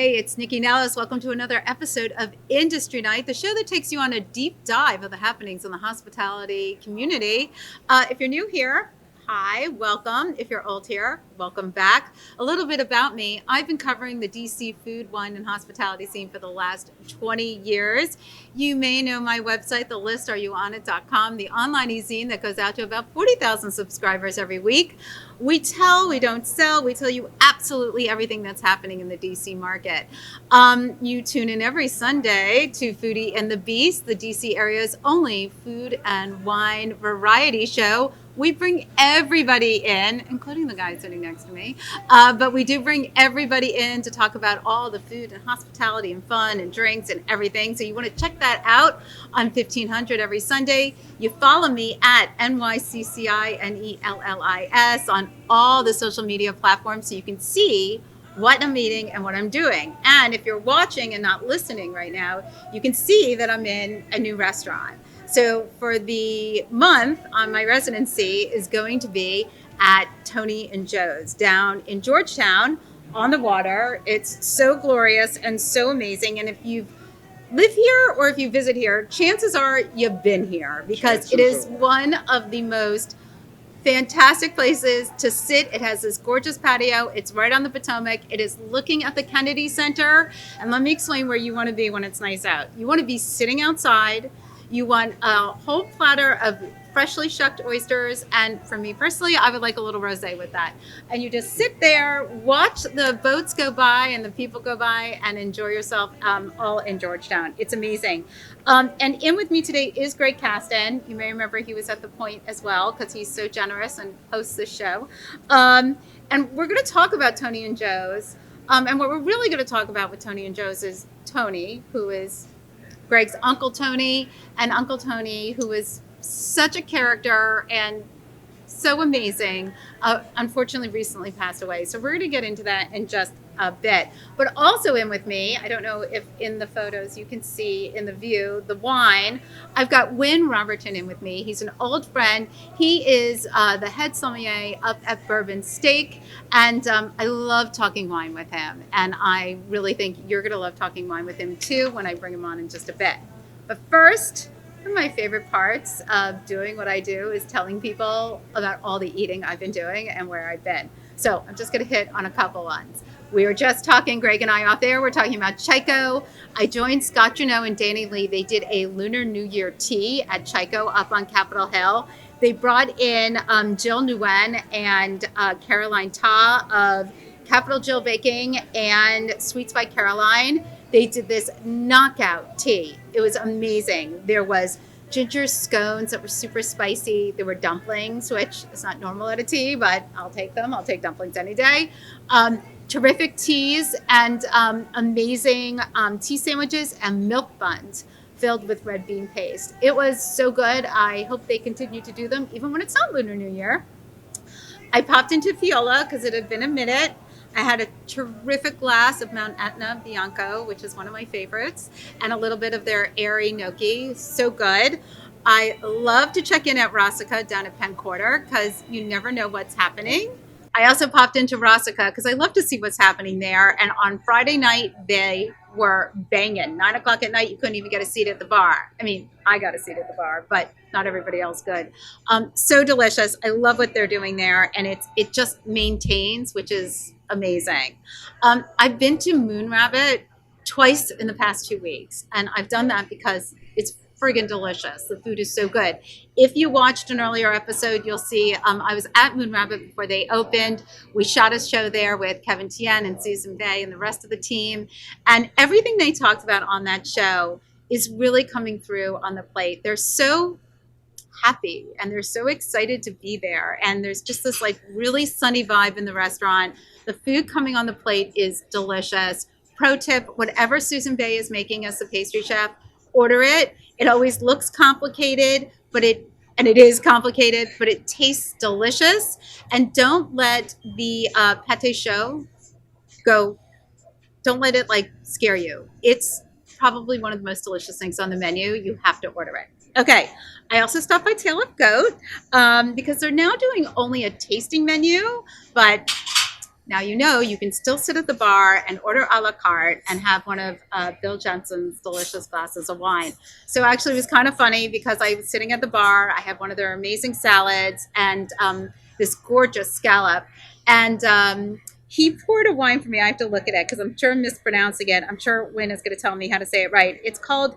Hey, it's Nycci Nellis. Welcome to another episode of Industry Night, the show that takes you on a deep dive of the happenings in the hospitality community. If you're new here, hi, welcome. If you're old here, welcome back. A little bit about me. I've been covering the DC food, wine, and hospitality scene for the last 20 years. You may know my website, the list, areyouonit.com, the online e-zine that goes out to about 40,000 subscribers every week. We tell, we don't sell. We tell you absolutely everything that's happening in the DC market. You tune in every Sunday to Foodie and the Beast, the DC area's only food and wine variety show. We bring everybody in, including the guy sitting next to me, but we do bring everybody in to talk about all the food and hospitality and fun and drinks and everything. So you want to check that out on 1500 every Sunday. You follow me at NYCCINELLIS on all the social media platforms so you can see what I'm eating and what I'm doing. And if you're watching and not listening right now, you can see that I'm in a new restaurant. So for the month on my residency is going to be at Tony and Joe's down in Georgetown on the water. It's so glorious and so amazing. And if you live here or if you visit here, chances are you've been here because it is one of the most fantastic places to sit. It has this gorgeous patio. It's right on the Potomac. It is looking at the Kennedy Center. And let me explain where you want to be when it's nice out. You want to be sitting outside. You want a whole platter of freshly shucked oysters. And for me personally, I would like a little rosé with that. And you just sit there, watch the boats go by and the people go by and enjoy yourself all in Georgetown. It's amazing. And in with me today is Greg Casten. You may remember he was at the Point as well because he's so generous and hosts this show. And we're going to talk about Tony and Joe's. And what we're really going to talk about with Tony and Joe's is Tony, who is Greg's Uncle Tony, and Uncle Tony, who is such a character and so amazing, unfortunately recently passed away. So we're going to get into that in just a bit. But also in with me, I don't know if in the photos you can see in the view, the wine, I've got Winn Roberton in with me. He's an old friend. He is the head sommelier up at Bourbon Steak. And I love talking wine with him. And I really think you're going to love talking wine with him too when I bring him on in just a bit. But first, one of my favorite parts of doing what I do is telling people about all the eating I've been doing and where I've been. So I'm just going to hit on a couple ones. We were just talking, Greg and I off there, we're talking about Chico. I joined Scott Juneau and Danny Lee. They did a Lunar New Year tea at Chico up on Capitol Hill. They brought in Jill Nguyen and Caroline Ta of Capital Jill Baking and Sweets by Caroline. They did this knockout tea. It was amazing. There was ginger scones that were super spicy. There were dumplings, which is not normal at a tea, but I'll take them. I'll take dumplings any day. Terrific teas and amazing tea sandwiches and milk buns filled with red bean paste. It was so good. I hope they continue to do them even when it's not Lunar New Year. I popped into Fiola because it had been a minute. I had a terrific glass of Mount Etna Bianco, which is one of my favorites, and a little bit of their airy gnocchi. So good. I love to check in at Rasika down at Penn Quarter because you never know what's happening. I also popped into Rasika because I love to see what's happening there. And on Friday night, they were banging. 9 o'clock at night, you couldn't even get a seat at the bar. I mean, I got a seat at the bar, but not everybody else could. So delicious. I love what they're doing there. And it just maintains, which is amazing. I've been to Moon Rabbit twice in the past 2 weeks. And I've done that because it's friggin' delicious. The food is so good. If you watched an earlier episode, you'll see I was at Moon Rabbit before they opened. We shot a show there with Kevin Tien and Susan Bay and the rest of the team. And everything they talked about on that show is really coming through on the plate. They're so happy and they're so excited to be there. And there's just this like really sunny vibe in the restaurant. The food coming on the plate is delicious. Pro tip, whatever Susan Bay is making as the pastry chef, order it. It always looks complicated, but it is complicated, but it tastes delicious. And don't let the pate show go. Don't let it like scare you. It's probably one of the most delicious things on the menu. You have to order it. Okay. I also stopped by Tail of Goat because they're now doing only a tasting menu, but Now you know you can still sit at the bar and order a la carte and have one of Bill Jensen's delicious glasses of wine. So actually, it was kind of funny because I was sitting at the bar. I had one of their amazing salads and this gorgeous scallop, and he poured a wine for me. I have to look at it because I'm sure I'm mispronouncing it. I'm sure Winn is going to tell me how to say it right. It's called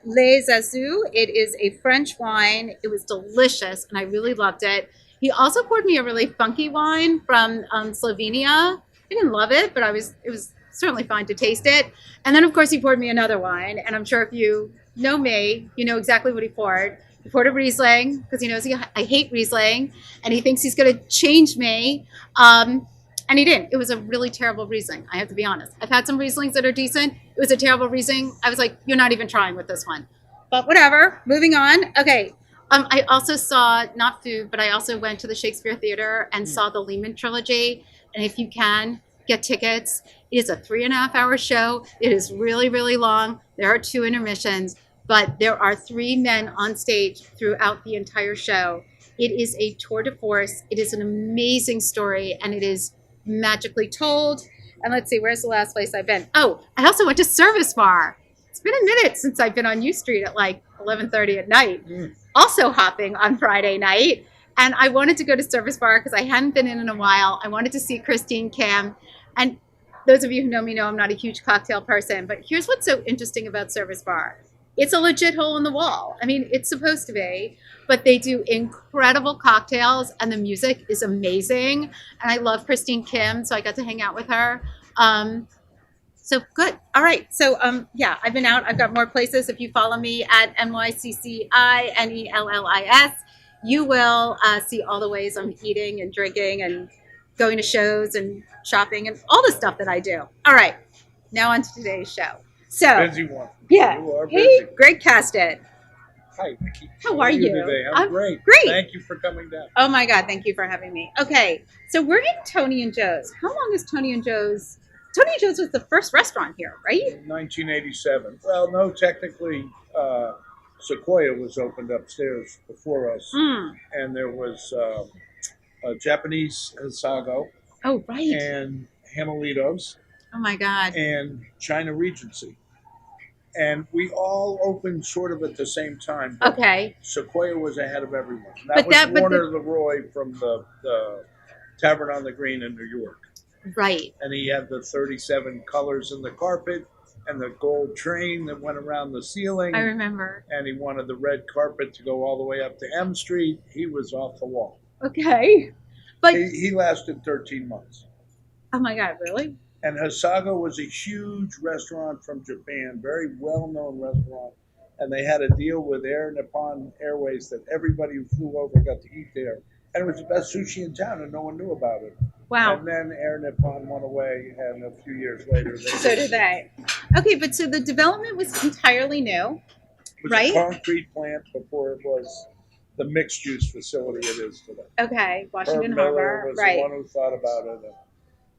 Les Azous. It is a French wine. It was delicious, and I really loved it. He also poured me a really funky wine from Slovenia. I didn't love it, but it was certainly fine to taste it. And then, of course, he poured me another wine. And I'm sure if you know me, you know exactly what he poured. He poured a Riesling because he knows I hate Riesling, and he thinks he's going to change me. And he didn't. It was a really terrible Riesling. I have to be honest. I've had some Rieslings that are decent. It was a terrible Riesling. I was like, you're not even trying with this one. But whatever. Moving on. Okay. I also saw, not food, but I also went to the Shakespeare Theater and saw the Lehman trilogy. And if you can, get tickets. It is a 3.5 hour show. It is really, really long. There are 2 intermissions, but there are 3 men on stage throughout the entire show. It is a tour de force. It is an amazing story, and it is magically told. And let's see, where's the last place I've been? Oh, I also went to Service Bar. It's been a minute since I've been on U Street at like 11:30 at night. Also hopping on Friday night. And I wanted to go to Service Bar because I hadn't been in a while. I wanted to see Christine Kim. And those of you who know me know I'm not a huge cocktail person. But here's what's so interesting about Service Bar. It's a legit hole in the wall. I mean, it's supposed to be. But they do incredible cocktails, and the music is amazing. And I love Christine Kim, so I got to hang out with her. So good. All right. So yeah, I've been out. I've got more places. If you follow me at NYCCINELLIS, you will see all the ways I'm eating and drinking and going to shows and shopping and all the stuff that I do. All right. Now on to today's show. So Busy one. yeah. You are Hey, busy. Greg Casten. Hi, Nycci. How are you? Today? I'm great. Great. Thank you for coming down. Oh my God. Thank you for having me. Okay. So we're in Tony and Joe's. How long is Tony and Joe's? Tony and Joe's was the first restaurant here, right? In 1987. Well, no, technically, Sequoia was opened upstairs before us, and there was a Japanese Hisago Oh, right. and Hamalitos Oh my God. and China Regency. And we all opened sort of at the same time. But Okay. Sequoia was ahead of everyone. And But that was that- but Warner Leroy from the Tavern on the Green in New York. Right. And he had the 37 colors in the carpet and the gold train that went around the ceiling. I remember. And he wanted the red carpet to go all the way up to M Street. He was off the wall. Okay. But He lasted 13 months. oh my God, really? And Hisago was a huge restaurant from Japan, very well-known restaurant. And they had a deal with Air Nippon Airways that everybody who flew over got to eat there. And it was the best sushi in town, and no one knew about it. Wow. And then Air Nippon went away, and a few years later, So did they. Okay, but so the development was entirely new. It was Right? a concrete plant before it was the mixed use facility it is today. Okay, Washington Herb Miller Harbor. was Right. the one who thought about it.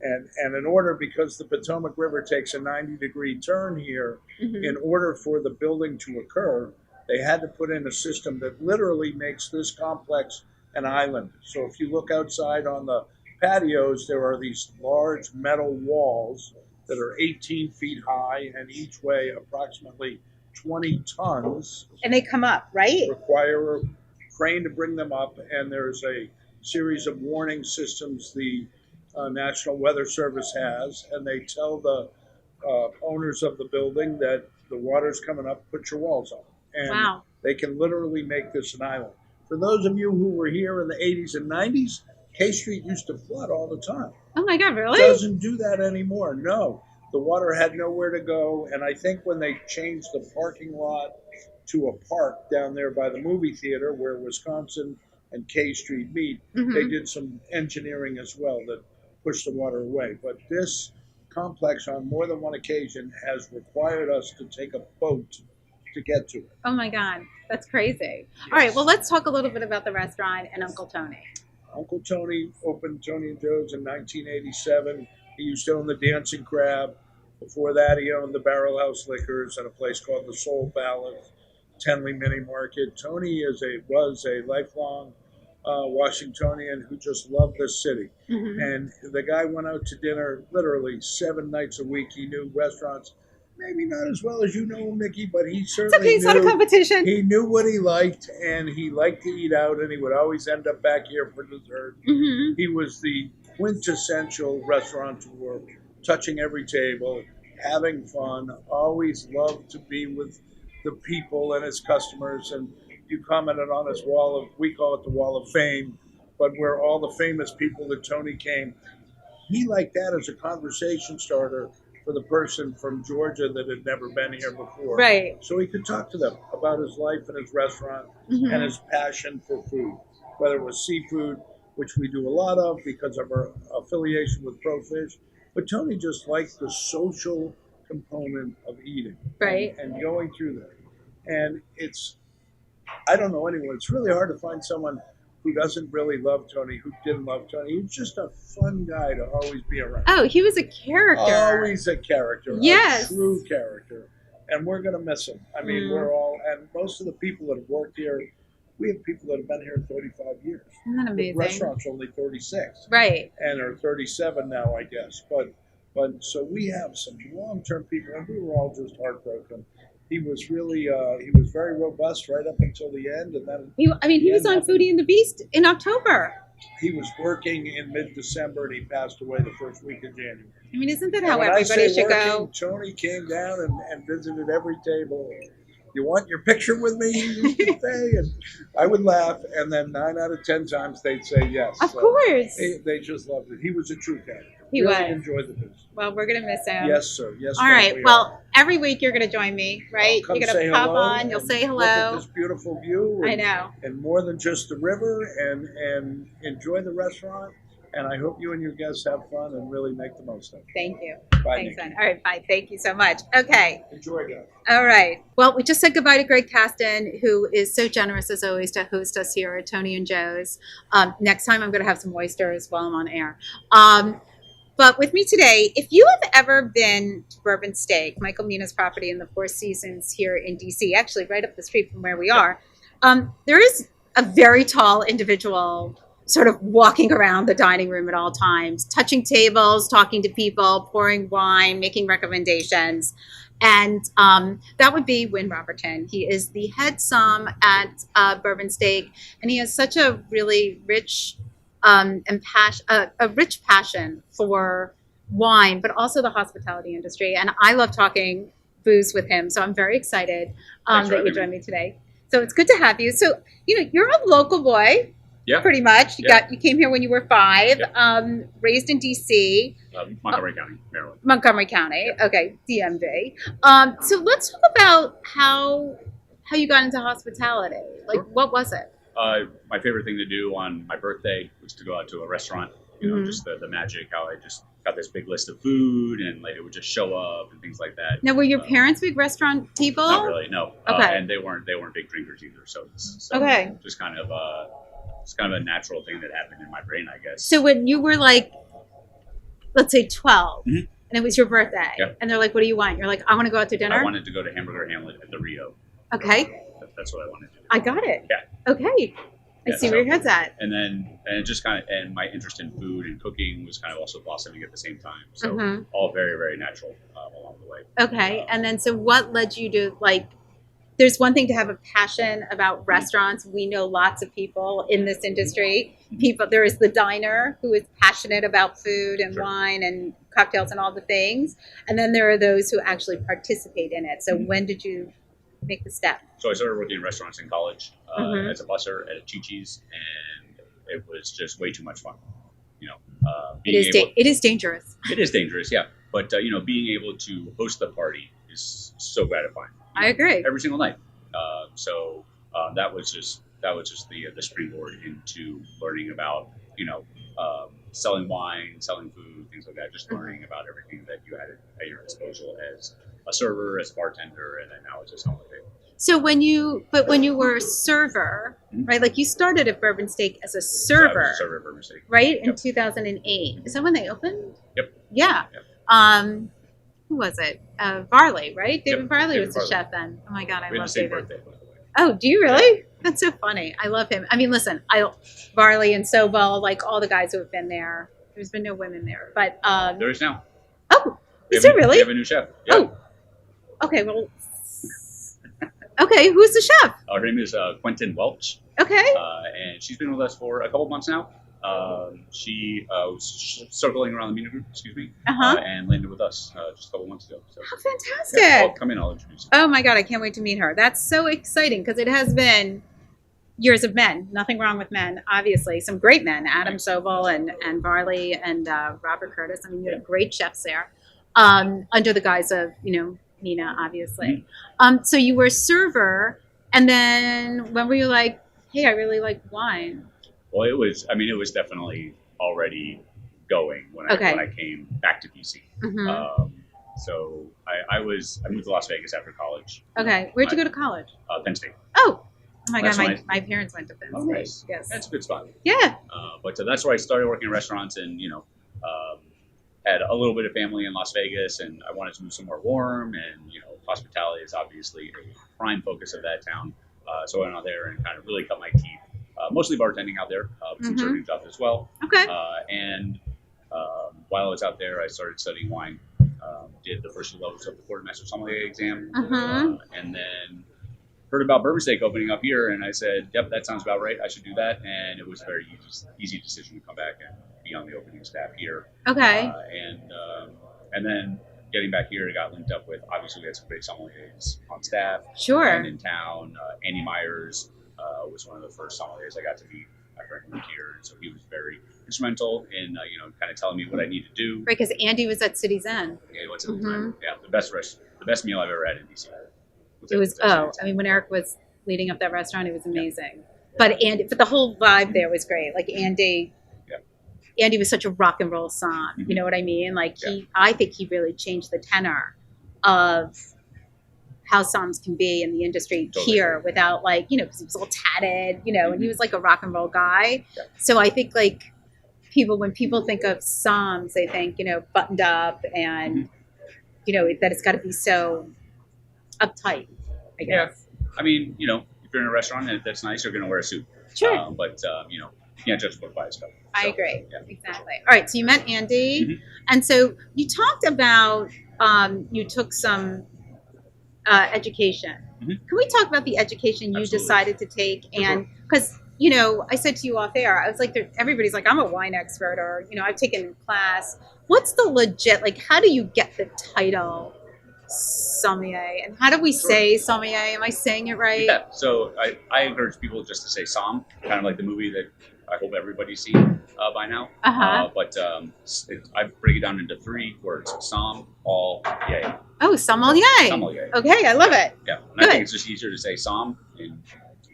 And in order, because the Potomac River takes a 90-degree turn here, Mhm. in order for the building to occur, they had to put in a system that literally makes this complex an island. So if you look outside on the patios, there are these large metal walls that are 18 feet high and each weigh approximately 20 tons. And they come up, right? Require a crane to bring them up, and there's a series of warning systems the National Weather Service has, and they tell the owners of the building that the water's coming up, put your walls up. And Wow. they can literally make this an island. For those of you who were here in the 80s and 90s, K Street used to flood all the time. Oh my God, really? Doesn't do that anymore. No, the water had nowhere to go. And I think when they changed the parking lot to a park down there by the movie theater where Wisconsin and K Street meet, they did some engineering as well that pushed the water away. But this complex on more than one occasion has required us to take a boat to get to it. Oh my God, that's crazy. All right, well, let's talk a little bit about the restaurant and Uncle Tony. Uncle Tony opened Tony and Joe's in 1987. He used to own the Dancing Crab. Before that, he owned the Barrel House Liquors and a place called the Soul Palace, Tenley Mini Market. Tony was a lifelong Washingtonian who just loved this city. Hmm. And the guy went out to dinner literally 7 nights a week. He knew restaurants, maybe not as well as you know him, Mickey, but he It's okay. certainly It's not a knew. competition. He knew what he liked, and he liked to eat out, and he would always end up back here for dessert. Hmm. He was the quintessential restaurateur, touching every table, having fun, always loved to be with the people and his customers. And you commented on his wall of, we call it the wall of fame, but where all the famous people that Tony came, he liked that as a conversation starter for the person from Georgia that had never been here before. Right. So he could talk to them about his life and his restaurant Hmm. and his passion for food, whether it was seafood, which we do a lot of because of our affiliation with Profish. But Tony just liked the social component of eating, Right. and going through that. And I don't know anyone. It's really hard to find someone who doesn't really love Tony, who didn't love Tony. He's just a fun guy to always be around. Oh, he was a character. Always a character. Yes. A true character. And we're going to miss him. I mean, we're all, and most of the people that have worked here, we have people that have been here 35 years. Isn't that amazing? The restaurant's only 36. Right. And are 37 now, I guess. But so we have some long-term people, and we were all just heartbroken. He was really, he was very robust right up until the end, and then He was on Foodie and the Beast in October. he was working in mid-December, and he passed away the first week of January. I mean, isn't that And how when I everybody say should working, go? Tony came down and visited every table. You want your picture with me? He used to say, and I would laugh, and then 9 out of 10 times they'd say yes. Of So course. they just loved it. He was a true character. He really was. enjoyed the business. Well, we're gonna miss him. Yes, sir. Yes. All ma'am, right. we Well, are. every week you're gonna join me, right? Come You're say gonna pop hello on. You'll and say look at hello. this beautiful view. I and- know. And more than just the river, and enjoy the restaurant. And I hope you and your guests have fun and really make the most of it. Thank you. Bye, Thanks, Nikki. son. All right. Bye. Thank you so much. Okay. Enjoy, guys. All right. Well, we just said goodbye to Greg Casten, who is so generous as always to host us here at Tony and Joe's. Next time, I'm going to have some oysters while I'm on air. But with me today, if you have ever been to Bourbon Steak, Michael Mina's property in the Four Seasons here in DC, actually right up the street from where we are, there is a very tall individual sort of walking around the dining room at all times, touching tables, talking to people, pouring wine, making recommendations. And that would be Winn Roberton. He is the head som at Bourbon Steak, and he has such a really rich a rich passion for wine, but also the hospitality industry. And I love talking booze with him, so I'm very excited that you joined me today. So it's good to have you. So you're a local boy. Yeah. Pretty much. You came here when you were 5, raised in DC. Montgomery County, Maryland. Montgomery County. Okay, DMV. So let's talk about how you got into hospitality. Like, Sure. what was it? My favorite thing to do on my birthday was to go out to a restaurant. Just the magic, how I just got this big list of food and like it would just show up and things like that. Now, were your parents big restaurant people? Not really, no. Okay. And they weren't big drinkers either. So Okay. just kind of a natural thing that happened in my brain, I guess. So when you were like, let's say 12, Mhm. and it was your birthday, Yep. and they're like, "What do you want?" You're like, "I want to go out to dinner." I wanted to go to Hamburger Hamlet at the Rio. Okay, That's what I wanted to do. I got it. Yeah. Okay, I Yeah, see so- where your head's at. And it just kind of, and my interest in food and cooking was kind of also blossoming at the same time. So Mhm. all very, very natural along the way. Okay, and then so what led you to like? There's one thing to have a passion about restaurants. We know lots of people in this industry. There is the diner who is passionate about food and Sure. wine and cocktails and all the things, and then there are those who actually participate in it. So when did you make the step? So I started working in restaurants in college Mhm. as a busser at Nycci's, and it was just way too much fun. Being It is dangerous. it is dangerous, yeah. But being able to host the party is so gratifying. I agree. Every single night. So that was just the springboard into learning about selling wine, selling food, things like that. Just learning about everything that you had at your disposal as a server, as a bartender, and then now it's just on the table. So when you were a server, Mhm. right? Like you started at Bourbon Steak as a So I was server, a server at Bourbon Steak. right? In Yep. 2008. Is that when they opened? Yep. Yeah. Yep. Who was it? Varley, right? David Yep, Varley David was the Varley. chef then. Oh my God, I We had the love same David. birthday, by the way. Oh, do you really? That's so funny. I love him. I mean, listen, Varley and Sobel, like all the guys who have been there. There's been no women there, but There is now. oh, is there We really? have a new chef. Yeah. Oh, okay. Well, okay. Who's the chef? Her name is Quentin Welch, Okay. and she's been with us for a couple months now. She was circling around the Mina group, and landed with us just a couple months ago. So, How fantastic! yeah, come in, I'll introduce you. Oh my God, I can't wait to meet her. That's so exciting because it has been years of men. Nothing wrong with men, obviously. Some great men, Adam Sobel and Varley and Robert Curtis. I mean, you have great chefs there, under the guise of, Mina, obviously. So you were a server, and then when were you like, hey, I really like wine? Well, it was definitely already going when I came back to PC. So I moved to Las Vegas after college. Okay, where'd you go to college? Penn State. Oh my That's God, my parents went to Penn State. Nice. Yes, That's a good spot. Yeah. But that's where I started working in restaurants, and had a little bit of family in Las Vegas, and I wanted to move somewhere warm, and hospitality is obviously a prime focus of that town. So I went out there and kind of really cut my teeth, mostly bartending out there, some serving jobs as well. Okay. And while I was out there, I started studying wine. Did the first 2 levels of the quartermaster sommelier exam, and then heard about Bourbon Steak opening up here, and I said, "Yep, that sounds about right. I should do that." And it was a very easy decision to come back and be on the opening staff here. Okay. And then getting back here, I got linked up with, obviously we had some great sommeliers on staff. Sure. And in town, Andy Myers was one of the first sommeliers I got to meet after I moved here, and so he was very instrumental in kind of telling me what I need to do. Right, because Andy was at City's End. Yeah, what's at the time? Yeah, the best meal I've ever had in DC. It was when Eric was leading up that restaurant, it was amazing. But the whole vibe there was great. Like Andy was such a rock and roll som. You know what I mean? Like I think he really changed the tenor of how soms can be in the industry here without because he was all tatted, and he was like a rock and roll guy. Yeah. So I think when people think of soms, they think, buttoned up and, that it's got to be so uptight, I guess. Yeah. I mean, if you're in a restaurant and that's nice, you're going to wear a suit. Sure. But you can't judge a book by its cover. I agree. Yeah. Exactly. All right. So you met Andy. And so you talked about, you took some education. Can we talk about the education you decided to take? And because, I said to you off air, I was like, everybody's like, I'm a wine expert, or, I've taken a class. What's the legit, how do you get the title sommelier? And how do we say sommelier? Am I saying it right? Yeah. So I encourage people just to say som, kind of like the movie that I hope everybody's seen by now. But I break it down into 3 words: som, all, yay. Oh, sommelier. Sommelier. Okay, I love it. Yeah. And I think it's just easier to say som in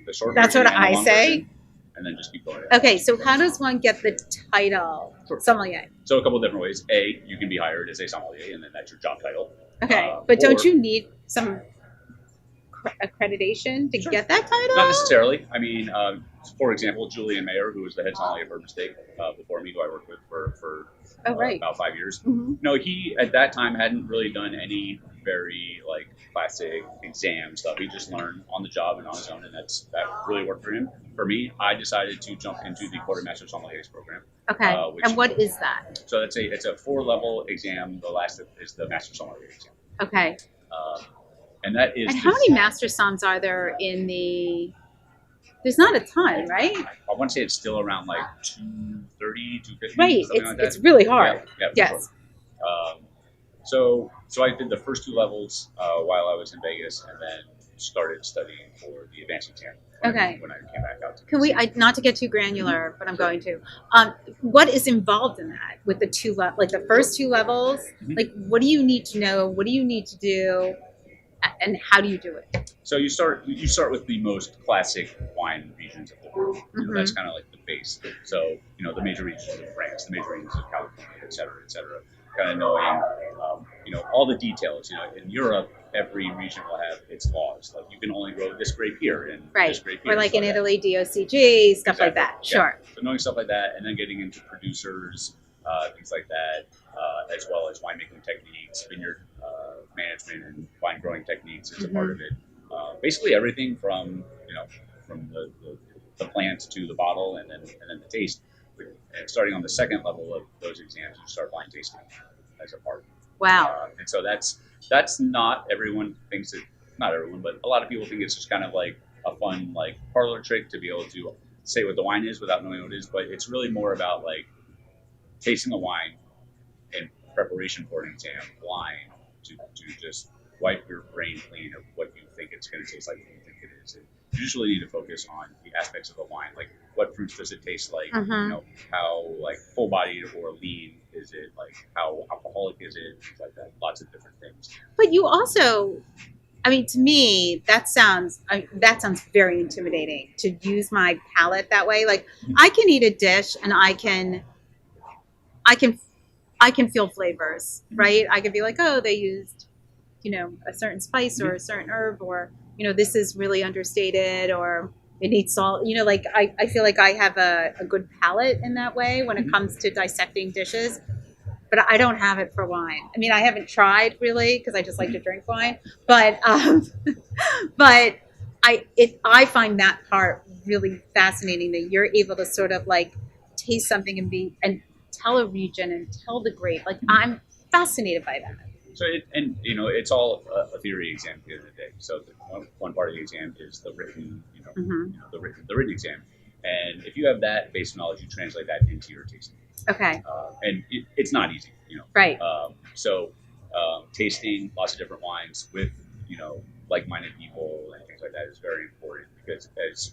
the short That's version what and the I long say. version, and then just keep going. Okay, so how does one get the title sommelier? So a couple of different ways. A, you can be hired as a sommelier, and then that's your job title. Okay, but don't you need some accreditation to get that title? Not necessarily. I mean, for example, Julian Mayer, who was the head sommelier at Bourbon Steak before me, who I worked with for about 5 years. He at that time hadn't really done any very classic exam stuff. He just learned on the job and on his own, and that really worked for him. For me, I decided to jump into the Quartermaster Sommeliers program. Okay, and what is that? So it's a 4-level exam. The last is the Master Sommelier exam. Okay. And that is. And how many Master Soms are there in the? There's not a ton, right? I want to say it's still around 230, 250. Right, something like that. It's really hard. Yeah, yes. Sure. So I did the first 2 levels while I was in Vegas, and then started studying for the advanced exam. When I came back out. Can we? Not to get too granular, but I'm going to. What is involved in that with the the first 2 levels? What do you need to know? What do you need to do? And how do you do it? So you start with the most classic wine regions of the world. That's kind of like the base. So the major regions of France, the major regions of California, et cetera. Kind of knowing all the details. In Europe, every region will have its laws. You can only grow this grape here and this grape here. Or in Italy, DOCG, stuff like that. Yeah. Sure. So knowing stuff like that, and then getting into producers, things like that, as well as winemaking techniques, vineyard management, and wine growing techniques is a part of it. basically everything from from the plant to the bottle, and then the taste. And starting on the second level of those exams, you start blind tasting as a part. Wow. And so that's not everyone thinks it. Not everyone, but a lot of people think it's just kind of like a fun like parlor trick to be able to say what the wine is without knowing what it is. But it's really more about like tasting the wine in preparation for an exam blind to just wipe your brain clean of what you think it's going to taste like, what you think it is. And you just really need to focus on the aspects of the wine, like what fruits does it taste like, how like full bodied or lean is it, like how alcoholic is it, things like that. Lots of different things. But you also, I mean, to me, that sounds very intimidating to use my palate that way. Like, I can eat a dish and I can feel flavors, right? I could be like, oh, they used, a certain spice or a certain herb, or this is really understated, or it needs salt. Like I feel like I have a good palate in that way when it comes to dissecting dishes. But I don't have it for wine. I mean, I haven't tried really because I just like to drink wine. But but I find that part really fascinating, that you're able to sort of like taste something and tell a region and tell the grape. Like, I'm fascinated by that. So it's all a theory exam at the end of the day. So one part of the exam is the written, the written exam, and if you have that base knowledge, you translate that into your tasting. Okay. And it's not easy, Right. So tasting lots of different wines with like-minded people and things like that is very important, because as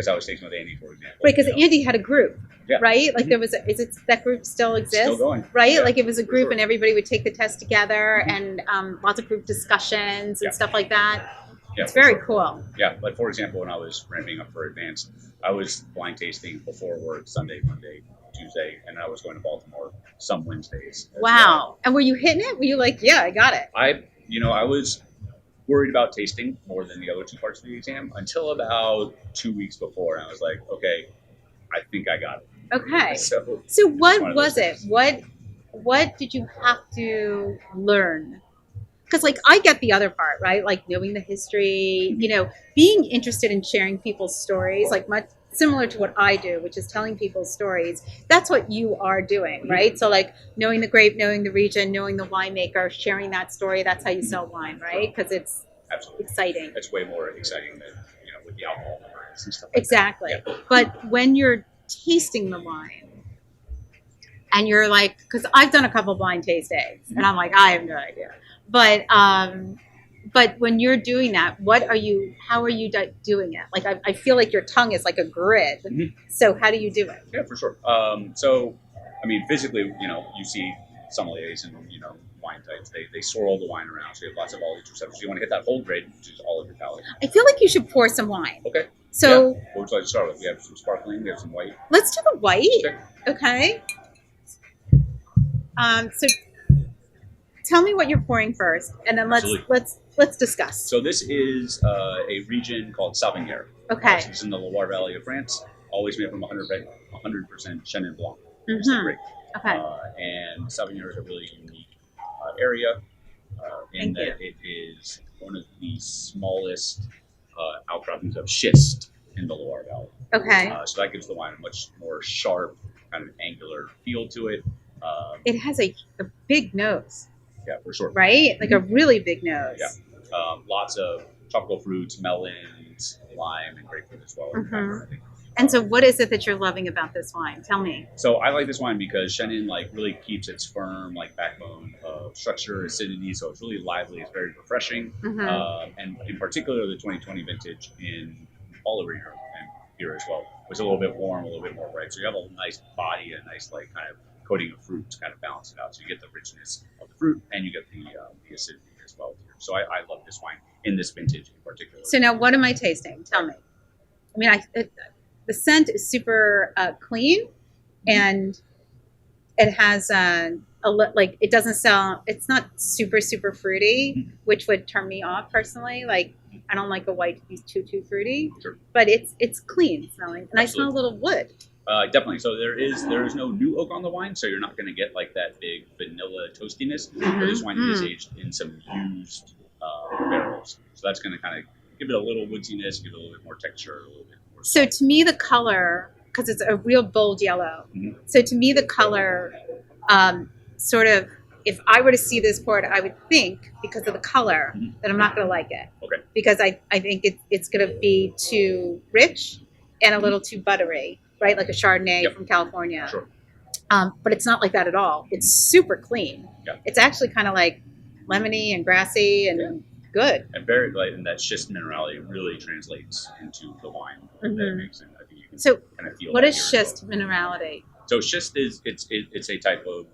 I was tasting with Andy, for example. Right, because Andy had a group. Yeah. Right? Like, there was that group still exists? Still going. Right? Yeah, like, it was a group sure. and everybody would take the test together, and lots of group discussions and stuff like that. Yeah, it's very sure. cool. Yeah, but for example, when I was ramping up for Advanced, I was blind tasting before work Sunday, Monday, Tuesday, and I was going to Baltimore some Wednesdays. Wow. Well. And were you hitting it? Were you like, yeah, I got it? I was worried about tasting more than the other two parts of the exam until about 2 weeks before, and I was like, okay, I think I got it. Okay. So what was it? What did you have to learn? Because, like, I get the other part, right? Like, knowing the history, being interested in sharing people's stories, like much similar to what I do, which is telling people's stories. That's what you are doing, right? So, like, knowing the grape, knowing the region, knowing the winemaker, sharing that story, that's how you sell wine, right? Because it's absolutely exciting. It's way more exciting than, with the alcohol and stuff like exactly. that. Yeah. But when you're tasting the wine, and you're like, because I've done a couple blind tastings, and I'm like, I have no idea. But when you're doing that, how are you doing it? Like, I feel like your tongue is like a grid. Mm-hmm. So how do you do it? Yeah, for sure. So, I mean, physically, you see sommeliers and, wine types. They swirl the wine around. So you have lots of all these receptors. You want to hit that whole grade, which is all of your palate. I feel like you should pour some wine. Okay. So what would you like to start with? We have some sparkling. We have some white. Let's do the white. Okay. So tell me what you're pouring first, and then let's discuss. So this is a region called Sauvignon. Okay. This is in the Loire Valley of France. Always made from 100% Chenin Blanc. Mm-hmm. Great. Okay. And Sauvignon is a really unique area in that it is one of the smallest outcroppings of schist in the Loire Valley. Okay. So that gives the wine a much more sharp, kind of angular feel to it. It has a big nose. Yeah, for sure. Right? Like a really big nose. Yeah. Lots of tropical fruits, melons, lime, and grapefruit as well. Mm-hmm. And so what is it that you're loving about this wine? Tell me. So I like this wine because Chenin really keeps its firm backbone of structure, acidity. So it's really lively. It's very refreshing. Mm-hmm. And in particular, the 2020 vintage in all over Europe and here as well was a little bit warm, a little bit more bright. So you have a nice body, a nice kind of coating of fruit to kind of balance it out. So you get the richness of the fruit and you get the acidity as well here. So I love this wine in this vintage in particular. So now what am I tasting? Tell me. I mean, the scent is super clean, and it has it doesn't sound, it's not super, super fruity, which would turn me off personally. Like, I don't like a white to be too fruity, Sure. But it's clean smelling, and Absolutely. I smell a little wood. Definitely. So there is no new oak on the wine, so you're not going to get that big vanilla toastiness. Mm-hmm. But this wine is aged in some used barrels, so that's going to kind of give it a little woodiness, give it a little bit more texture, a little bit more. So to me, the color, because it's a real bold yellow. Mhm. So to me, the color, sort of, if I were to see this port, I would think because of the color Mhm. that I'm not going to like it. Okay. Because I think it's going to be too rich and a little too buttery, right? Like a Chardonnay Yep. from California. Sure. But it's not like that at all. It's super clean. Yeah. It's actually kind of like lemony and grassy and good. And very light, and that schist minerality really translates into the wine that Mhm. makes it. I think you can So kind of feel. what that is here as schist well. minerality? So schist is it's a type of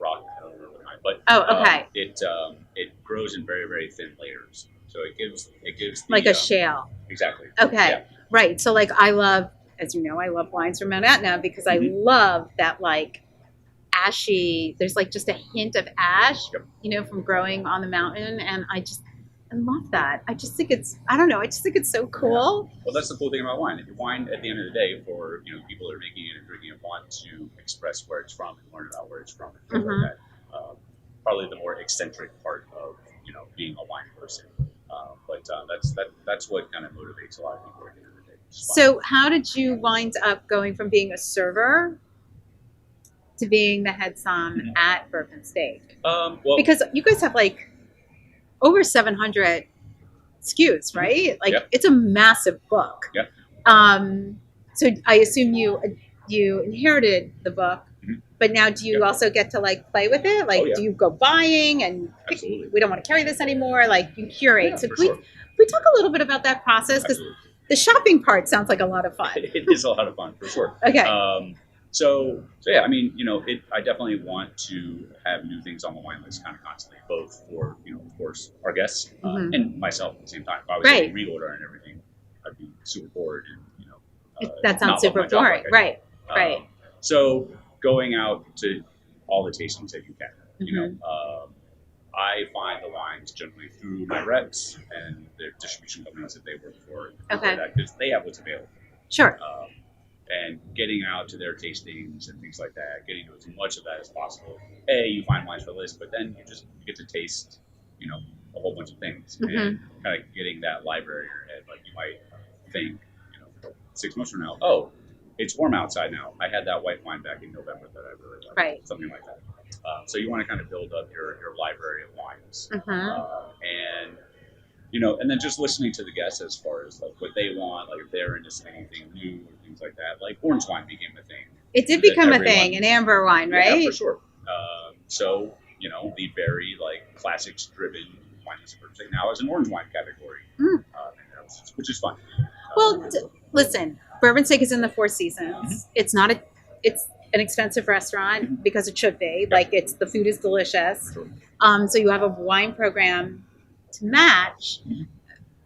rock. I don't remember the kind, but Oh, okay. It grows in very, very thin layers. So it gives the, Like a shale. Exactly. Okay. Yeah. Right. So like I love, as you know, I love wines from Mount Etna because I Mhm. love that like ashy, there's like just a hint of ash, Yep. from growing on the mountain. And I love that. I just think I don't know, I just think it's so cool. Well, that's the cool thing about wine. Wine, at the end of the day, for people that are making it and drinking it, want to express where it's from and learn about where it's from and things Mhm. like that. Probably the more eccentric part of being a wine person. But that's what kind of motivates a lot of people at the end of the day. It's fun. So how did you wind up going from being a server to being the head som Mhm. at Bourbon Steak? Well, Because you guys have like over 700 SKUs, right? Like Yep. it's a massive book. Yep. So I assume you inherited the book, Mhm. but now do you Yep. also get to like play with it? Like, Oh, yeah. do you go buying and Absolutely. we don't want to carry this anymore? Like you curate. Yeah, So for can sure. we talk a little bit about that process? Because Absolutely. the shopping part sounds like a lot of fun. It is a lot of fun for sure. Okay. So yeah, I mean, I definitely want to have new things on the wine list kind of constantly, both for of course, our guests Mhm. and myself at the same time. If I was Right. getting reorder and everything, I'd be super bored and That sounds not love super my job boring. like I do. Right. Right. So going out to all the tastings that you can, Mhm. I find the wines generally through my reps and their distribution companies that they work for, Okay. because they have what's available. Sure. And getting out to their tastings and things like that, getting to as much of that as possible. You find wines for the list, but then you get to taste, a whole bunch of things, Mhm. and kind of getting that library in your head. Like you might think, 6 months from now, oh, it's warm outside now. I had that white wine back in November that I really liked, Right. something like that. So you want to kind of build up your library of wines, Mhm. and and then just listening to the guests as far as like what they want, like if they're into anything new or things like that. Like orange wine became a thing. It did that become a everyone- thing, an amber wine, right? Yeah, for sure. So the very like classics driven wine is now as an orange wine category, Mm. which is fun. Well, listen, Bourbon Steak is in the Four Seasons. Mhm. It's an expensive restaurant Mhm. because it should be. Yeah. Like the food is delicious. Sure. So you have a wine program to match. Mhm.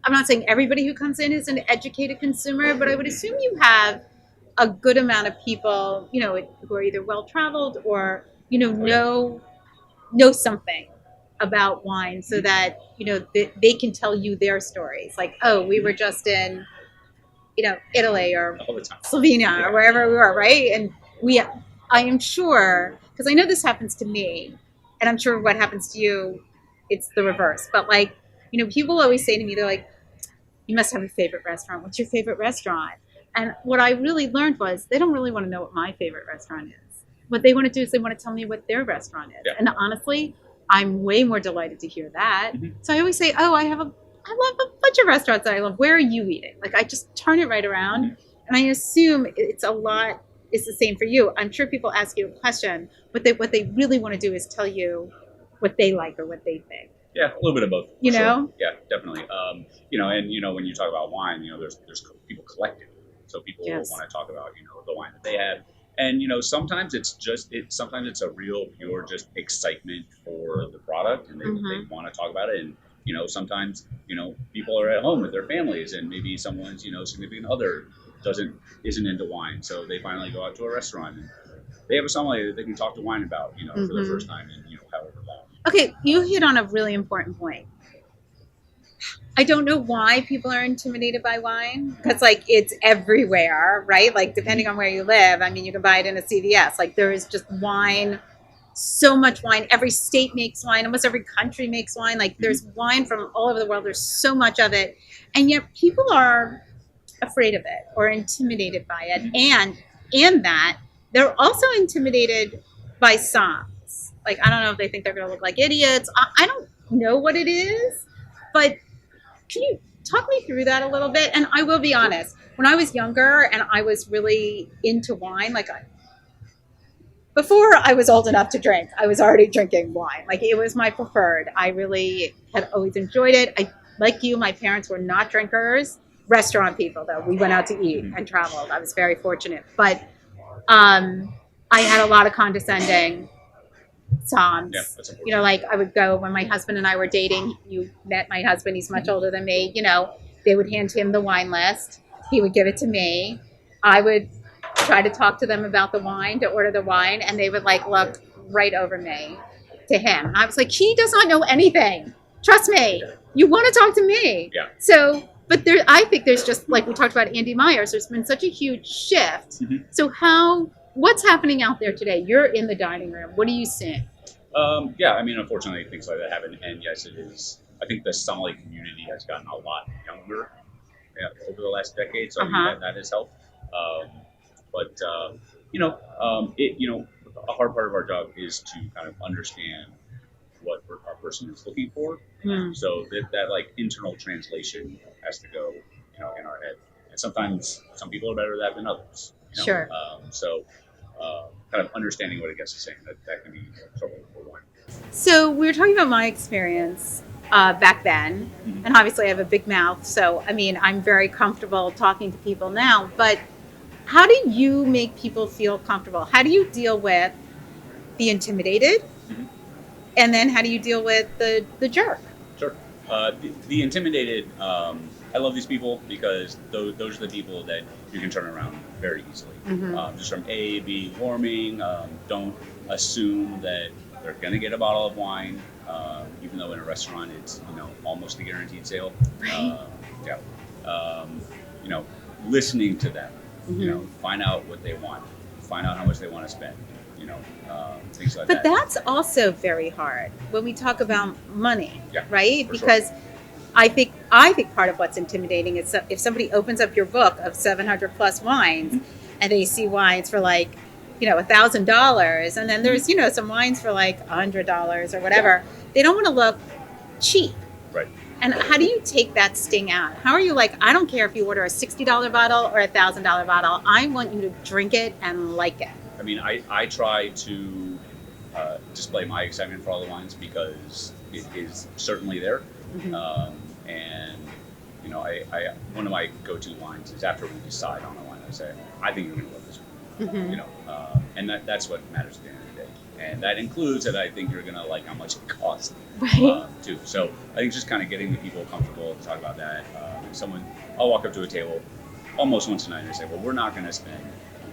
I'm not saying everybody who comes in is an educated consumer, but I would assume you have a good amount of people, who are either well traveled or know something about wine, so that they can tell you their stories. Like, oh, we were just in Italy or All the time. Slovenia or wherever we were, right? And I am sure, because I know this happens to me, and I'm sure what happens to you, it's the reverse. But like, people always say to me, they're like, you must have a favorite restaurant. What's your favorite restaurant? And what I really learned was they don't really want to know what my favorite restaurant is. What they want to do is they want to tell me what their restaurant is. Yeah. And honestly, I'm way more delighted to hear that. Mhm. So I always say, oh, I love a bunch of restaurants that I love. Where are you eating? Like I just turn it right around. Mhm. And I assume it's the same for you. I'm sure people ask you a question, but what they really want to do is tell you what they like or what they think. Yeah, a little bit of both. You for sure. know? Yeah, definitely. And when you talk about wine, there's people collect it, so people Yes. want to talk about the wine that they had, and sometimes sometimes it's a real pure just excitement for the product, and they Mhm. want to talk about it, and sometimes people are at home with their families, and maybe someone's significant other isn't into wine, so they finally go out to a restaurant and they have a sommelier that they can talk to wine about for the Mhm. first time in however long. Okay, you hit on a really important point. I don't know why people are intimidated by wine, because like it's everywhere, right? Like depending on where you live, I mean, you can buy it in a CVS. Like there is just wine so much wine. Every state makes wine. Almost every country makes wine. Like there's wine from all over the world. There's so much of it, and yet people are afraid of it or intimidated by it, and that they're also intimidated by songs. Like I don't know if they think they're going to look like idiots. I don't know what it is, but can you talk me through that a little bit? And I will be honest, when I was younger and I was really into wine, like before I was old enough to drink, I was already drinking wine. Like it was my preferred. I really had always enjoyed it. I, like you, my parents were not drinkers, restaurant people though. We went out to eat and traveled. I was very fortunate, but I had a lot of condescending songs. Yeah, that's You know, like I would go when my husband and I were dating. You met my husband; he's much older than me. You know, they would hand him the wine list. He would give it to me. I would try to talk to them about the wine, to order the wine, and they would like look right over me to him. And I was like, he does not know anything. Trust me. You want to talk to me. Yeah. So, but there, I think there's just like we talked about Andy Myers. There's been such a huge shift. So what's happening out there today? You're in the dining room. What are you seeing? Yeah, I mean, unfortunately, things like that happen, and yes, it is. I think the sommelier community has gotten a lot younger over the last decade, so I think that has helped. But a hard part of our job is to kind of understand what our person is looking for. So that like internal translation has to go, in our head. And sometimes some people are better at that than others. Sure. Kind of understanding what a guest is saying, that can be trouble for one. So we were talking about my experience back then, and obviously I have a big mouth, so I mean I'm very comfortable talking to people now. But how do you make people feel comfortable? How do you deal with the intimidated, and then how do you deal with the jerk? Sure. The intimidated. I love these people because those are the people that you can turn around very easily. Just from A, B, warming. Don't assume that they're going to get a bottle of wine, even though in a restaurant it's almost a guaranteed sale. Right. Listening to them. Find out what they want. Find out how much they want to spend. Things like that. But that's also very hard when we talk about money, right? Because sure. I think part of what's intimidating is if somebody opens up your book of 700 plus wines and they see wines for like, $1,000, and then there's, some wines for like $100 or whatever, they don't want to look cheap. Right. And how do you take that sting out? How are you like, I don't care if you order a $60 bottle or a $1,000 bottle. I want you to drink it and like it. I mean, I try to display my excitement for all the wines because it is certainly there. And I one of my go-to lines is after we decide on a wine, I say, I think you're going to love this one. And that's what matters at the end of the day. And that includes that I think you're going to like how much it costs, too. So I think just kind of getting the people comfortable to talk about that. I'll walk up to a table almost once a night and say, well, we're not going to spend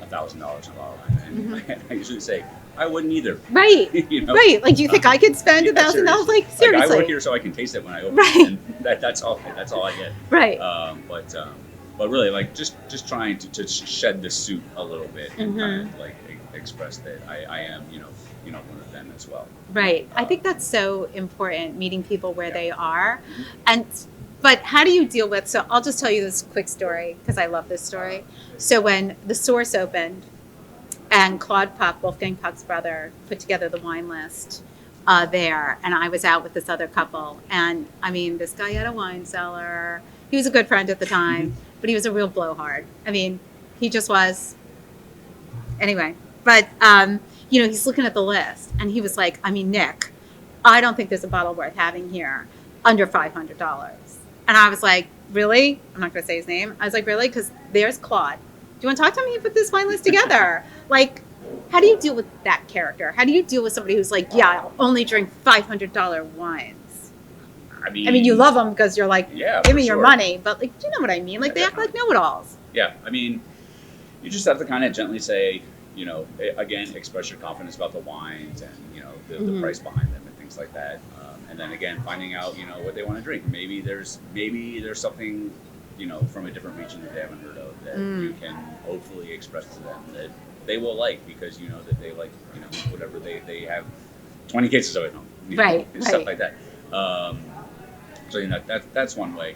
$1,000 on a bottle of wine. And I usually say, I wouldn't either. Right. Right. Like, do you think I could spend $1,000? Like, seriously. Like, I work here so I can taste it when I open it. And that's all I get. Right. But really, like, just trying to shed the suit a little bit and kind of like express that I am, one of them as well. Right. I think that's so important, meeting people where they are. But how do you deal with, so I'll just tell you this quick story because I love this story. So when the Source opened and Claude Puck, Wolfgang Puck's brother, put together the wine list there, and I was out with this other couple, and I mean, this guy had a wine cellar. He was a good friend at the time, but he was a real blowhard. I mean, he just was. Anyway, but he's looking at the list, and he was like, I mean, Nick, I don't think there's a bottle worth having here under $500. And I was like, really? I'm not going to say his name. I was like, really? Because there's Claude. Do you want to talk to me and put this wine list together? Like, how do you deal with that character? How do you deal with somebody who's like, yeah, I'll only drink $500 wines? I mean, you love them because you're like, give me your money. But like, do you know what I mean? Like, they act like know-it-alls. Yeah. I mean, you just have to kind of gently say, again, express your confidence about the wines and, the price behind them and things like that. And then again, finding out, what they want to drink. Maybe there's something, from a different region that they haven't heard of that you can hopefully express to them that they will like, because you know that they like, you know, whatever they have 20 cases of it at home, you know, Right, and stuff right. like that. So you know that's one way.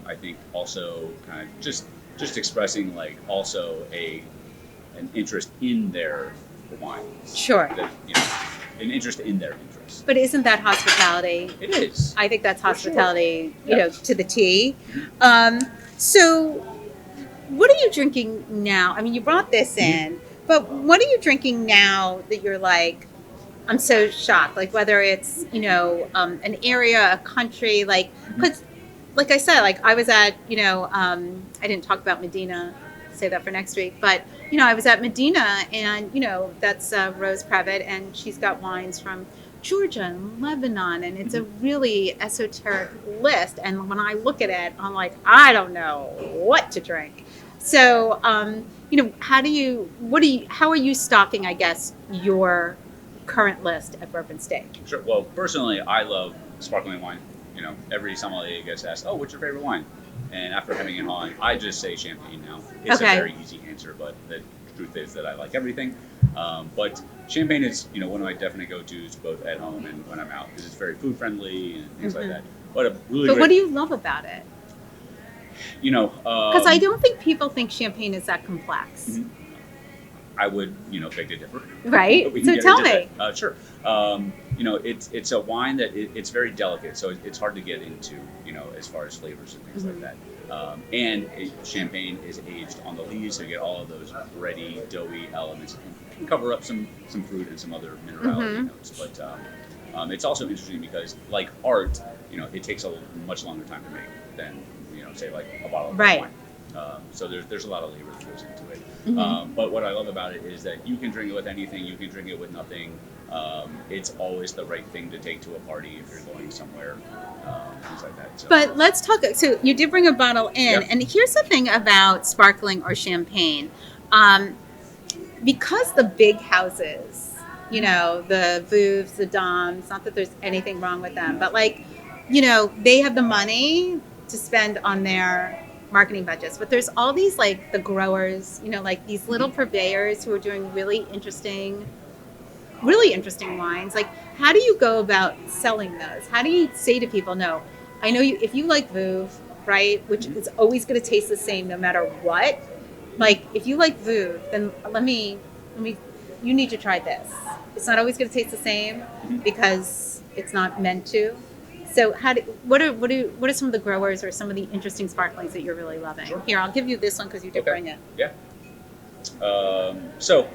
I think also kind of just expressing like also an interest in their wines, Sure. that you know, an interest in their interest. But isn't that hospitality? It is. I think that's For sure. hospitality, you Yeah. know, to the T. Mhm. So, what are you drinking now? I mean, you brought this in, but what are you drinking now that you're like, I'm so shocked? Like, whether it's, you know, an area, a country, like, because, like I said, like, I was at, you know, I didn't talk about Medina, say that for next week, but, you know, I was at Medina, and, you know, that's Rose Previtt, and she's got wines from Georgia and Lebanon, and it's a really esoteric list. And when I look at it, I'm like, I don't know what to drink. So, you know, how are you stocking, I guess, your current list at Bourbon Steak? Sure. Well, personally, I love sparkling wine. You know, every sommelier gets asked, "Oh, what's your favorite wine?" And after having it on, I just say champagne now. It's Okay. a very easy answer, but the truth is that I like everything. But champagne is, you know, one of my definite go-tos, both at home and when I'm out, because it's very food friendly and things like that. But a really But great, what do you love about it? you know, Because I don't think people think champagne is that complex, Mhm. I would, you know, beg to differ. right? But we can So get tell into me. that. Sure. You know, it's a wine that it's very delicate, so it's hard to get into, you know, as far as flavors and things like that. Champagne is aged on the lees, so you get all of those bready, doughy elements. It can cover up some fruit and some other minerality notes, but it's also interesting because, like art, you know, it takes a much longer time to make than, you know, say like a bottle of Right. wine. So there's a lot of labor that goes into it. But what I love about it is that you can drink it with anything, you can drink it with nothing. It's always the right thing to take to a party if you're going somewhere, things like that. So, But let's talk. So you did bring a bottle in, Yeah. and here's the thing about sparkling or champagne, because the big houses, you know, the Veuves, the Doms. Not that there's anything wrong with them, but like, you know, they have the money to spend on their marketing budgets. But there's all these like the growers, you know, like these little purveyors who are doing really interesting wines. Like, how do you go about selling those? How do you say to people, no, I know you, if you like Veuve, right, which is always going to taste the same no matter what. Like, if you like Veuve, then let me, you need to try this. It's not always going to taste the same because it's not meant to. So, what are some of the growers or some of the interesting sparklings that you're really loving? Sure. Here, I'll give you this one because you did bring it. Yeah. So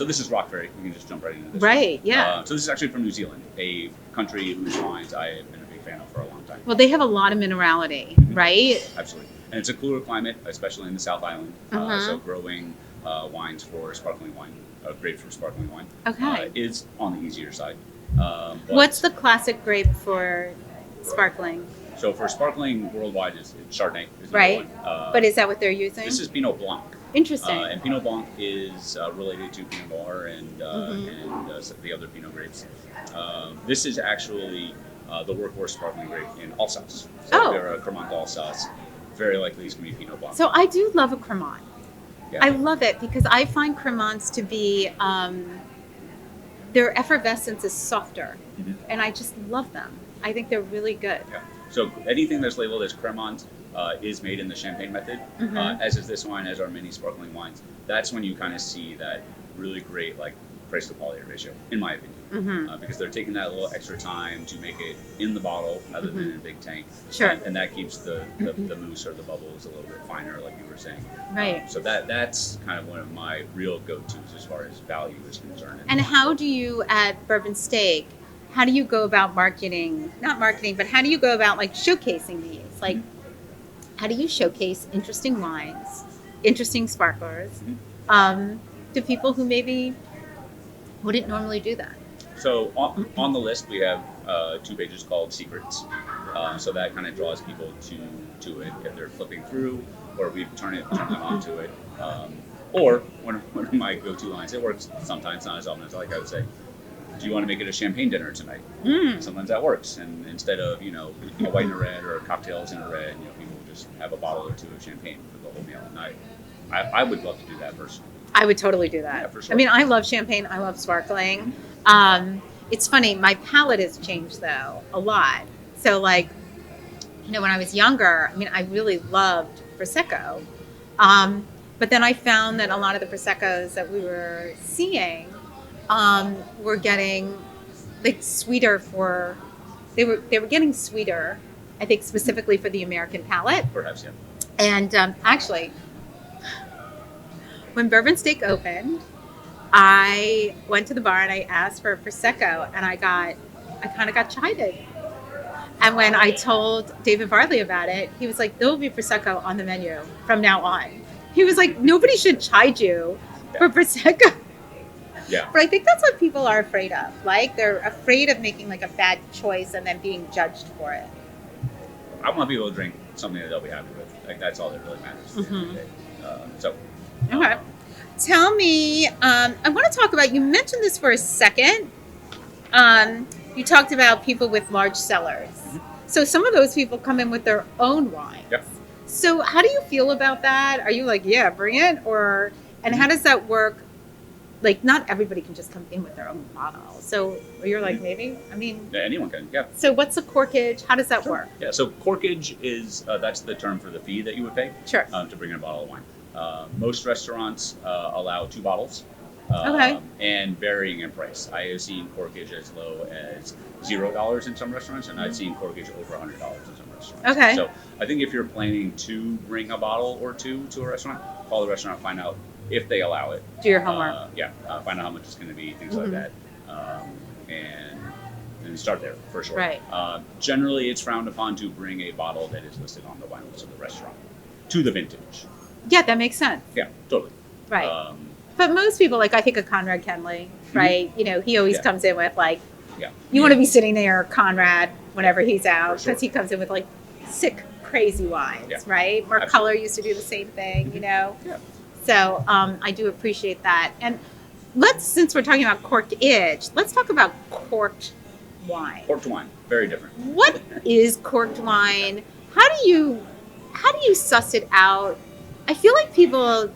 this is Rockberry. We can just jump right into this. Right. Yeah. So this is actually from New Zealand, a country whose wines I have been a big fan of for a long time. Well, they have a lot of minerality, right? Absolutely. And it's a cooler climate, especially in the South Island. So growing wines for sparkling wine, grapes for sparkling wine, Okay. is on the easier side. But- What's the classic grape for sparkling? So for sparkling worldwide, it's Chardonnay. Is number Right. one. But is that what they're using? This is Pinot Blanc. Interesting. And Pinot Blanc is related to Pinot Noir and the other Pinot grapes. This is actually the workhorse sparkling grape in Alsace. So Oh. if you're a Cremant Alsace, very likely it's going to be Pinot Blanc. So I do love a Cremant. Yeah. I love it because I find Cremants to be, their effervescence is softer. And I just love them. I think they're really good. Yeah. So anything that's labeled as Cremant is made in the champagne method, as is this wine, as are many sparkling wines. That's when you kind of see that really great like price to quality ratio, in my opinion, because they're taking that little extra time to make it in the bottle rather than in a big tank. Sure. And that keeps the mousse or the bubbles a little bit finer, like you were saying. Right. So that's kind of one of my real go-tos as far as value is concerned. And how do you, at Bourbon Steak, how do you go about not marketing, but how do you go about like showcasing these? Like, how do you showcase interesting wines, interesting sparklers, to people who maybe wouldn't normally do that? So on the list, we have 2 pages called Secrets. So that kind of draws people to it if they're flipping through, or we turn them onto it. Or one of my go-to lines, it works sometimes, not as often as I would say, do you want to make it a champagne dinner tonight? Sometimes that works. And instead of, you know, a white and a red or cocktails in a red, you know, people will just have a bottle or two of champagne for the whole meal at night. I would love to do that personally. I would totally do that. Yeah, for sure. I mean, I love champagne. I love sparkling. It's funny. My palate has changed though a lot. So like, when I was younger, I mean, I really loved prosecco. But then I found that a lot of the proseccos that we were seeing were getting like sweeter for. They were getting sweeter. I think specifically for the American palate. Perhaps, yeah. And actually, when Bourbon Steak opened, I went to the bar and I asked for a prosecco, and I kind of got chided. And when I told David Varley about it, he was like, "There will be prosecco on the menu from now on." He was like, "Nobody should chide you for prosecco." Yeah. But I think that's what people are afraid of. Like they're afraid of making like a bad choice and then being judged for it. I want people to drink something that they'll be happy with. Like that's all that really matters. At the end of the day. Okay. Tell me, I want to talk about, you mentioned this for a second. You talked about people with large cellars. So some of those people come in with their own wines. Yep. So how do you feel about that? Are you like, yeah, bring it? And how does that work? Like, not everybody can just come in with their own bottle. So you're like, maybe? I mean... Yeah, anyone can, yeah. So what's the corkage? How does that work? Yeah, so corkage is, that's the term for the fee that you would pay Sure. To bring in a bottle of wine. Most restaurants allow 2 bottles. Okay. And varying in price. I have seen corkage as low as $0 in some restaurants, and I've seen corkage over $100 in some restaurants. Okay. So I think if you're planning to bring a bottle or two to a restaurant, call the restaurant, find out if they allow it. Do your homework. Find out how much it's going to be, things like that, and start there for sure. Right. Generally, it's frowned upon to bring a bottle that is listed on the wine list of the restaurant to the vintage. Yeah, that makes sense. Yeah, totally. Right. But most people, like I think of Conrad Kenley, right? He always comes in with like, you want to be sitting there, Conrad, whenever he's out, because he comes in with like sick, crazy wines, right? Mark Culler used to do the same thing, Yeah. So I do appreciate that. And since we're talking about corkage, let's talk about corked wine. Corked wine, very different. What is corked wine? How do you suss it out? I feel like people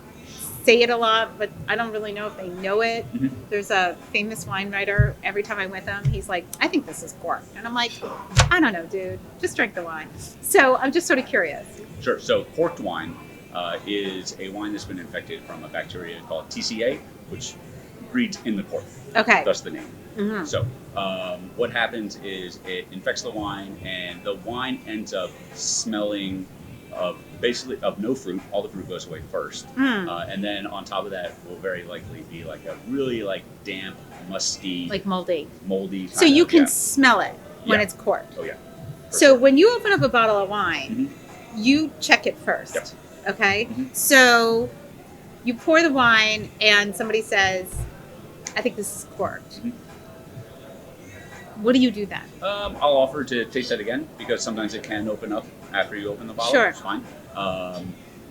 say it a lot, but I don't really know if they know it. There's a famous wine writer. Every time I'm with him, he's like, "I think this is corked," and I'm like, "I don't know, dude. Just drink the wine." So I'm just sort of curious. Sure. So corked wine is a wine that's been infected from a bacteria called TCA, which breeds in the cork. Okay. Thus the name. So what happens is it infects the wine, and the wine ends up smelling of no fruit. All the fruit goes away first, and then on top of that will very likely be like a really like damp, musty, like moldy. So you can smell it when it's corked. Oh yeah. So when you open up a bottle of wine, you check it first. Yep. Okay. So you pour the wine, and somebody says, "I think this is corked." What do you do then? I'll offer to taste that again, because sometimes it can open up after you open the bottle. Sure. It's fine.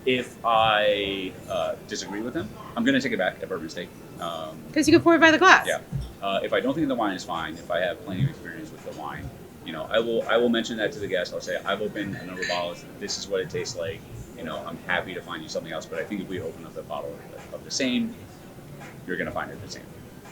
If I disagree with them, I'm going to take it back at Bourbon Steak. Because you can pour it by the glass. Yeah. If I don't think the wine is fine, if I have plenty of experience with the wine, I will mention that to the guest. I'll say, I've opened a number of bottles. This is what it tastes like. I'm happy to find you something else, but I think if we open up a bottle of the same, you're going to find it the same.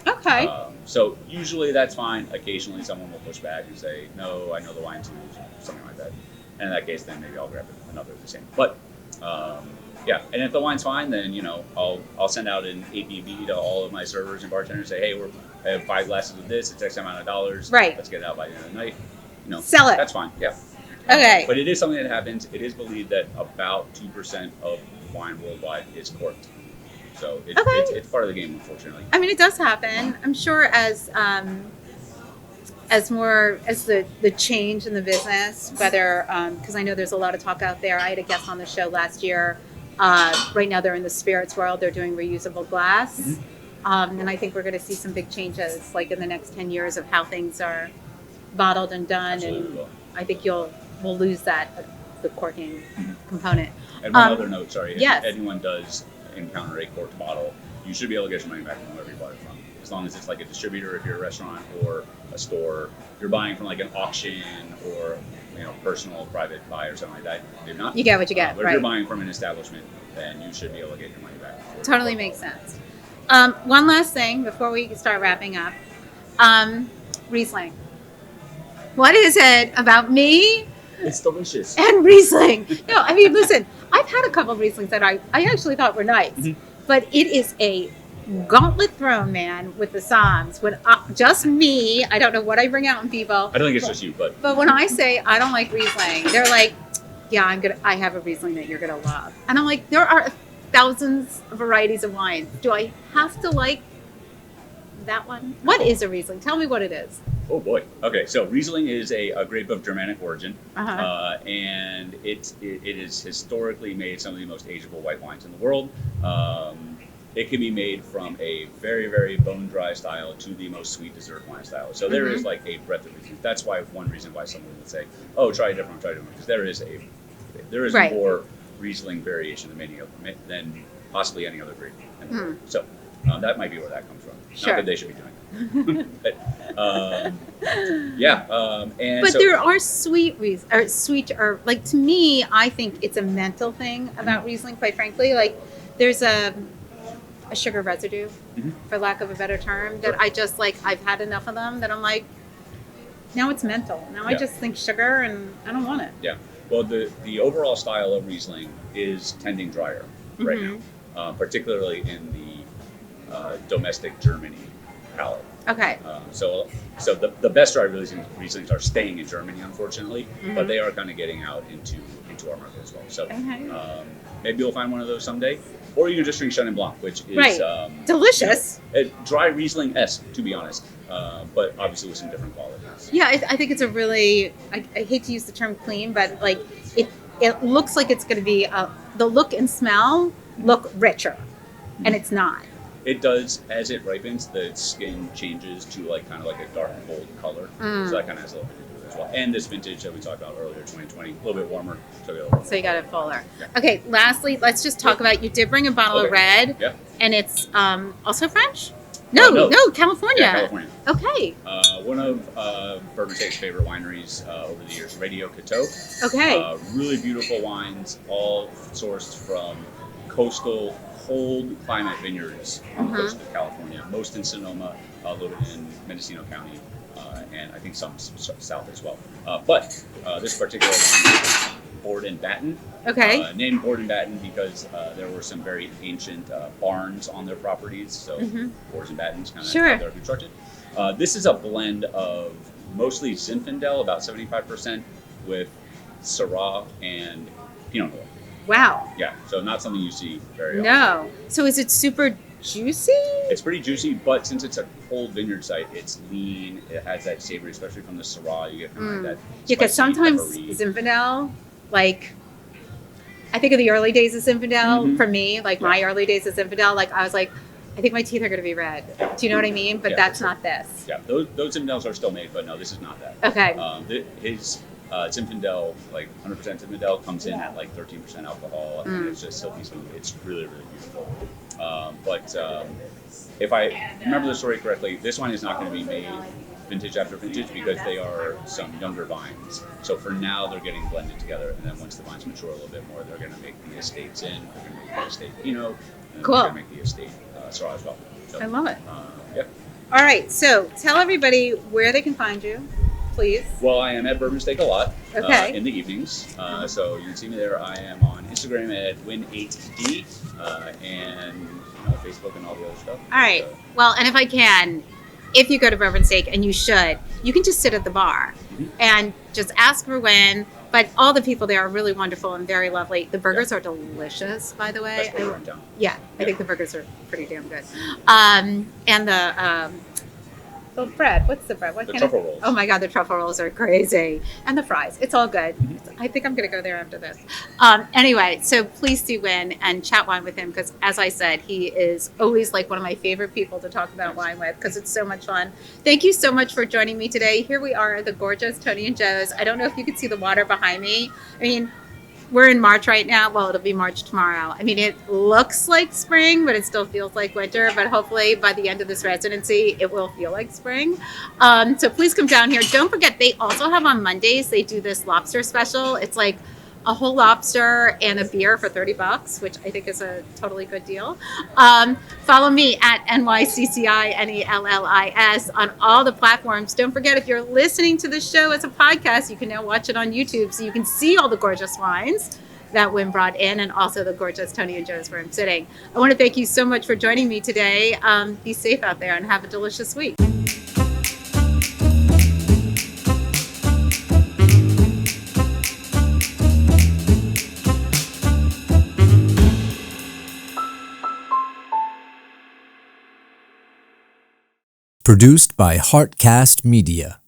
Okay. So usually that's fine. Occasionally someone will push back and say, "No, I know the wine too," something like that. And in that case, then maybe I'll grab another of the same. But and if the wine's fine, then I'll send out an APB to all of my servers and bartenders and say, "Hey, I have 5 glasses of this. It's X amount of dollars. Right. Let's get it out by the end of the night." Sell it. That's fine. Yeah. Okay. But it is something that happens. It is believed that about 2% of wine worldwide is corked. So it's part of the game, unfortunately. I mean, it does happen. I'm sure as the change in the business, whether because I know there's a lot of talk out there. I had a guest on the show last year. Right now, they're in the spirits world. They're doing reusable glass, and I think we're going to see some big changes, like in the next 10 years, of how things are bottled and done. Absolutely. And I think we'll lose the corking component. And one other note, sorry. Yes. If anyone does encounter a corked bottle, you should be able to get your money back from wherever you bought it from. As long as it's like a distributor, if you're a restaurant or a store, if you're buying from like an auction or personal private buy or something like that, maybe not. You get what you get, But if right? you're buying from an establishment, then you should be able to get your money back. Totally makes sense. One last thing before we start wrapping up. Riesling. What is it about me It's delicious. and Riesling? No, I mean, listen, I've had a couple of Rieslings that I actually thought were nice, but it is a gauntlet thrown, man, with the Psalms. When just me, I don't know what I bring out in people. I don't think it's just you, but when I say I don't like Riesling, they're like, yeah, I have a Riesling that you're gonna love. And I'm like, there are thousands of varieties of wine. Do I have to like that one? What is a Riesling? Tell me what it is. oh boy. Okay, so Riesling is a grape of Germanic origin, and it is historically made some of the most ageable white wines in the world. It can be made from a very, very bone-dry style to the most sweet dessert wine style. So there is like a breadth of reasons. That's why one reason why someone would say, "Oh, try a different, because there is Right. more Riesling variation than possibly any other grape in the world." So that might be where that comes from. Sure. Not that they should be doing it. But, and But so, there are sweet or like, to me, I think it's a mental thing about Riesling, quite frankly. Like, there's a sugar residue, for lack of a better term, that I just like. I've had enough of them that I'm like, now it's mental. Now I just think sugar and I don't want it. Yeah. Well, the overall style of Riesling is tending drier right now, particularly in the domestic Germany palate. Okay. So the best dry Rieslings are staying in Germany, unfortunately, but they are kind of getting out into our market as well. So maybe you'll find one of those someday. Or you can just drink Chenin Blanc, which is delicious. Dry Riesling-esque, to be honest, but obviously with some different qualities. Yeah, I think it's a really. I hate to use the term clean, but like it looks like it's going to be the look and smell look richer, and it's not. It does, as it ripens, the skin changes to like kind of like a dark gold color, so that kind of has a little bit to do with it as well. And this vintage that we talked about earlier, 2020, a little bit warmer, so you got it fuller. Yeah. Okay, lastly, let's just talk about, you did bring a bottle of red, and it's also French? No, California. Yeah, California. Okay. One of Bourbon State's favorite wineries over the years, Radio Coteau. Okay. Really beautiful wines, all sourced from coastal, cold climate vineyards on the coast of California. Most in Sonoma, a little bit in Mendocino County, and I think some south as well. But this particular one is Board and Batten. Okay. Named Board and Batten because there were some very ancient barns on their properties, so Boards and Battens kind of how they're constructed. This is a blend of mostly Zinfandel, about 75%, with Syrah and Pinot Noir. Wow. Yeah, so not something you see very often. No. So is it super juicy? It's pretty juicy, but since it's a cold vineyard site, it's lean. It has that savory, especially from the Syrah. You get kind of like that. Yeah, because sometimes Zinfandel, like, I think of the early days of Zinfandel, for me, like my early days of Zinfandel, like I was like, I think my teeth are going to be red. Do you know what I mean? But that's not this. Yeah, those Zinfandels are still made, but no, this is not that. Okay. His Zinfandel, like 100% Zinfandel, comes in at like 13% alcohol, and it's just silky smooth. It's really, really beautiful. But if I remember the story correctly, this wine is not going to be made vintage after vintage because they are some younger vines. So for now, they're getting blended together, and then once the vines mature a little bit more, they're going to make the estates they're going to make the estate Pinot, and they're going to make the estate Syrah as well. So, I love it. Yeah. All right, so tell everybody where they can find you, please. Well, I am at Bourbon Steak a lot Okay. in the evenings, so you can see me there. I am on Instagram at Winn8D and Facebook and all the other stuff. All right. Well, and if I can, if you go to Bourbon Steak, and you should, you can just sit at the bar and just ask for Winn. But all the people there are really wonderful and very lovely. The burgers are delicious, by the way. Best burger in town. I think the burgers are pretty damn good. And the bread. What's the bread? What The kind truffle of? rolls. Oh my God, the truffle rolls are crazy, and the fries. It's all good. I think I'm going to go there after this. Anyway, so please do Winn and chat wine with him because, as I said, he is always like one of my favorite people to talk about wine with because it's so much fun. Thank you so much for joining me today. Here we are at the gorgeous Tony and Joe's. I don't know if you can see the water behind me. I mean, we're in March right now. Well, it'll be March tomorrow. I mean, it looks like spring, but it still feels like winter. But hopefully by the end of this residency, it will feel like spring. So please come down here. Don't forget, they also have on Mondays, they do this lobster special. It's like a whole lobster and a beer for $30, which I think is a totally good deal. Follow me at NYCCI on all the platforms. Don't forget, if you're listening to the show as a podcast, you can now watch it on YouTube, so you can see all the gorgeous wines that Winn brought in, and also the gorgeous Tony and Joe's where I'm sitting. I want to thank you so much for joining me today. Be safe out there and have a delicious week. Produced by Heartcast Media.